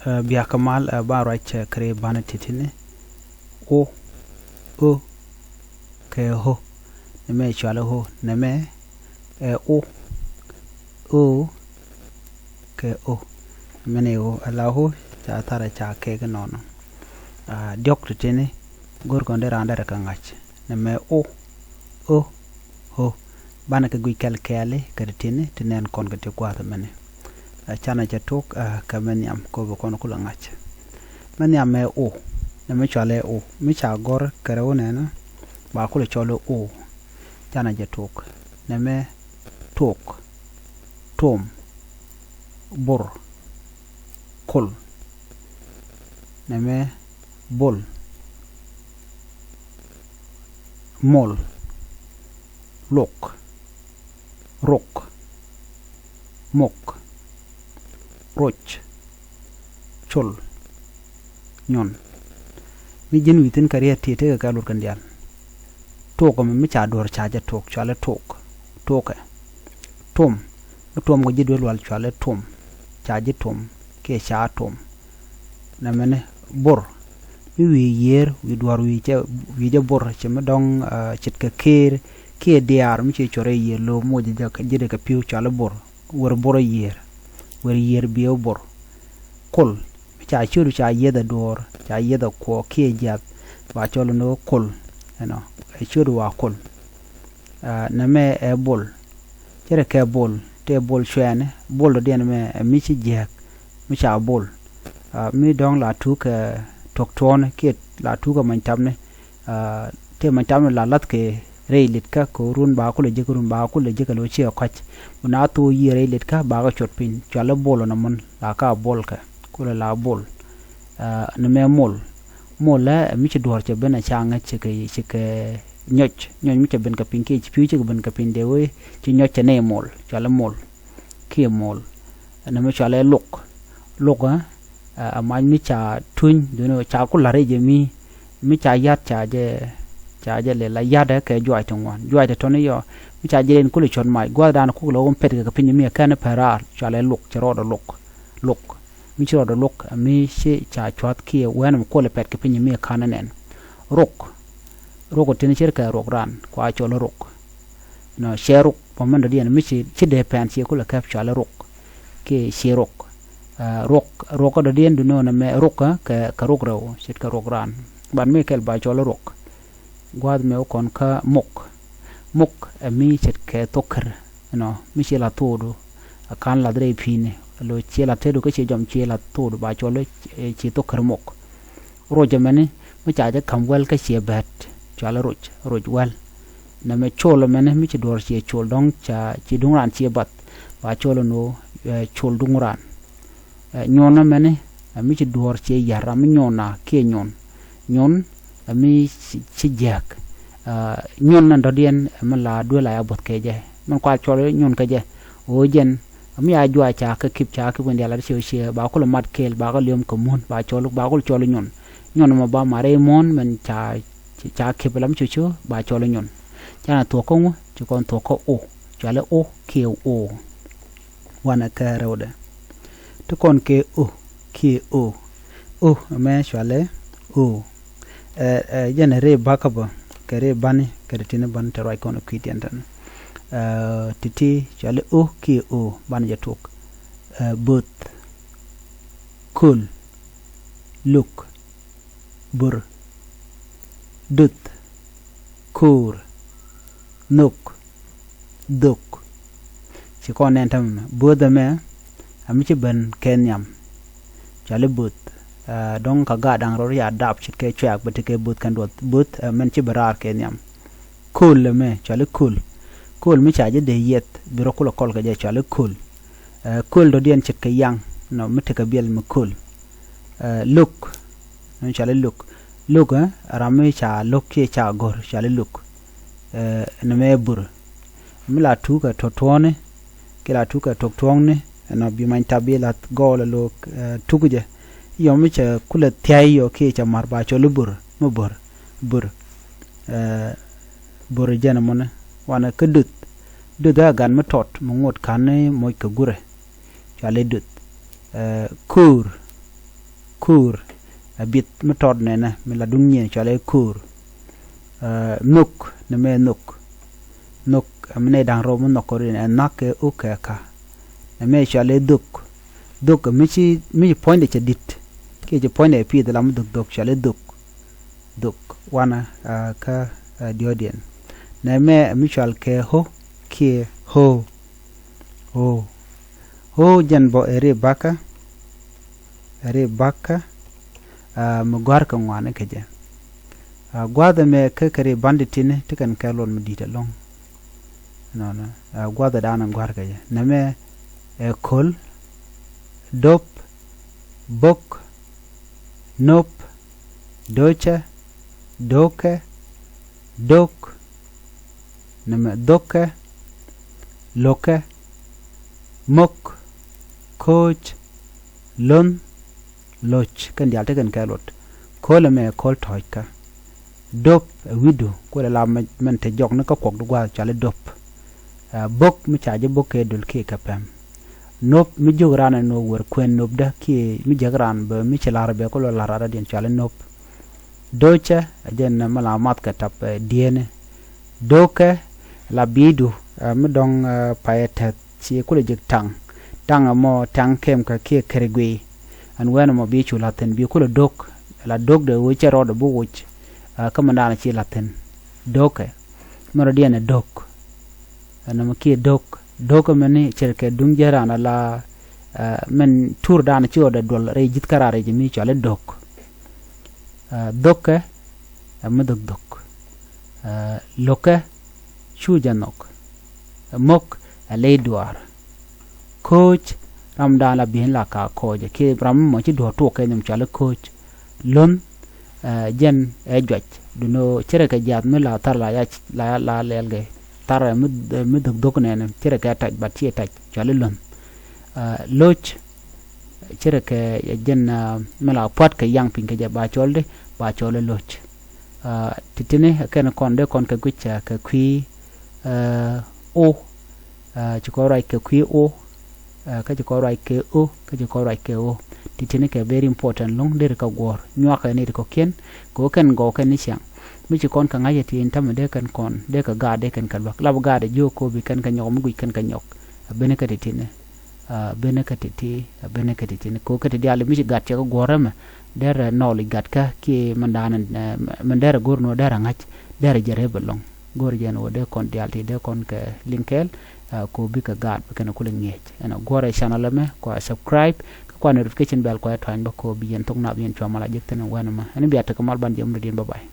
biya kamal ba right kare bana titine o ke ho neme chala ho neme o ke o mene o alahu ta tara cha ke nono diok titine gor konde randa ka ngach neme o ho bana ka gui kel kele ka titine tinen kon ka te kwata mene chana cha tok ka menyam ko bo kono kula ngach menyam me o na me chale o mi cha gor kare one na ba kula cholo o chana cha tok na me tok tom bor kul na me bol mol lok rok mok roch chol nyon mi jin witin kariya tete ka lur kan dial toko mi cha dor cha ja tok chale tok toke tom go jidwel wal chale tom cha ji tom ke cha tom na mene bor mi wi yer wi dwar wi je bor che me dong chit ka ker ke diar mi che chore yer lo mo ja ka jide ka piu chale bor wor bor yer wer yer biyo bor kol cha churu cha yeda dor cha yeda ko ke jab ba cholo no kol e churu wa kol na me e bol chere ke bol te bol chene bol de me mi chi jek mi cha bol mi dong la tu ke tok ton ke la tu ga man tamne te man tamne la lat ke reilit ka ko run ba ko le jekurun ba ko le jekalo chi akwach una to yi reilit ka ba ga chot pin chala bolo na mon la ka bol ka ko la bol na me mol la mi chi dor che bena changa che ke nyoch mi che ben ka pin ke chi pi che ben ka pin de we chi nyoch ne mol chala mol ke mol na me chala lok man mi cha tun do cha ko la re je mi cha yat cha je le la yada ke joy tongwan joy de tono yo mi cha jeren kuli chon mai gwa dan ku lo on pet ka pin mi ka na parar cha le lok chro do lok mi chro do lok mi she cha chwat ki wen ko le pet ka pin mi ka na nen rok tin cher ka rok ran kwa cholo rok no sheruk pomman do dien mi chi de pen chi ku le ka cha le rok ke sheruk rok do dien du no na me rok ka rok ro chit ka rok ran ban mi kel ba cholo rok gwad me o kon ka mok mi chet ke toker mi chela todo akan la dre pine lo chela tedo ke che jom chela todo ba chole chi toker mok roje mene mi cha ja kamwel ka che bat chala roj wal na me cholo mene mi che dor che chol dong cha chi dungran che bat ba cholo no chol dungran nyona mene mi che dor che yara mi nyona ke nyon mi ci jak nyon nan dodien ma la do la abot ke je man kwa cholo nyon ke je o jen mi a jwa cha ka kip cha ka wende la che ba ko mat kel ba ko liom ko mon ba cholo nyon ma ba mare mon men cha kip lam chu ba cholo nyon cha to ko mo chu kon to ko o chale o ke o wana ka rewde to kon ke o ke o me chale o re bakaba kare bani kare tine ban tarai kono kwitiantan titi chale o ki o ban jatuk but kul luk bur dut kur nuk duk chikon entam buda me amichi ban kenyam chale but dong ka ga dang ro ya dap chit ke chak but ke but kan dot but men chi barar ke nyam kul me chale kul mi cha je de yet biro kul kol ka je chale kul do dien chit ke yang no mit ka biel me kul luk men chale luk rami cha luk ke cha gor chale luk no me bur mi la tu ka totone ke la tu ka totone no bi man tabelat gol lo tuguje yo mi cha kula tiai yo ke cha mar ba cholo bur jena mona wana ka dut da gan ma tot mo ngot kan mo ka gure chale dut kur kur bit metod ne na mi la dung nye chale kur nuk ne me nuk amne dang ro mun nokori ne nak ke uke ka ne me chale duk mi point de dit ke je point e pi de lam duk chale duk wana ka diodien ne me mi chal ke ho ke ho jan bo ere baka mu gwar kan wane keje gwada me ke kare banditine tikan kalon mu dita long no gwada danan gwar keje na me kol dop bok nop docha doke dok na me doke loke mok coach lon loch kan dial te kan kalot kol me kol toika dop widu ko la men te jog na ko kok du gwa chale dop bok mi chaje boke dul ke kapam nop mi jograna no wor kwen nop da ki mi jagran be mi chelar be ko la rara den chale nop docha den mala mat ka tap diene doke la bidu mi dong paeta ci ko le jek tang mo tang kem ka ke keregwe an wena mo bi chu laten bi ko le dok la dok de wo chero de bu wuch kamanda ci laten doke maro diene dok ana mo ki dok meni cerke dung jarana la men tour dana ci oda dol re jit karare ji mi chale dok doke am dok loke chu janok mok le duar coach ramda la bien la ka koje ke ram mo ci do to ke nyum chale coach lon jen e joj duno cere ka jat me la tar la ya la lelge tar mu dok ne cere ka taj ba ci taj chale lon loch cere ka jen me la pot ka yang pin ke ba chole loch titine ken konde kon ka gucha ka kwi o ci ko rai ka kwi o ka ci ko rai ke o ka ci ko rai ke o titine ke very important long der ka gor nywa ka ne ko ken go ken ni siang mi ci kon ka ngaye ti intam de kan kon de ka ga de kan kalbak lab ga de joko bi kan ka nyom gui kan ka nyok bene ka titine bene ka titine ko ka ti ale mi ci gat ko gorama der noli gat ka ki mandanan man der gor no der ngach der jere belong gor jen wo de kon dialti de kon ka linkel ko bi ka gad be kana ko ngej ana gore channel me ko subscribe ko notification bell ko tan ba ko bi yen tok na bi yen choma la jekten wana ma ani bi atta kamal ban jam din bye bye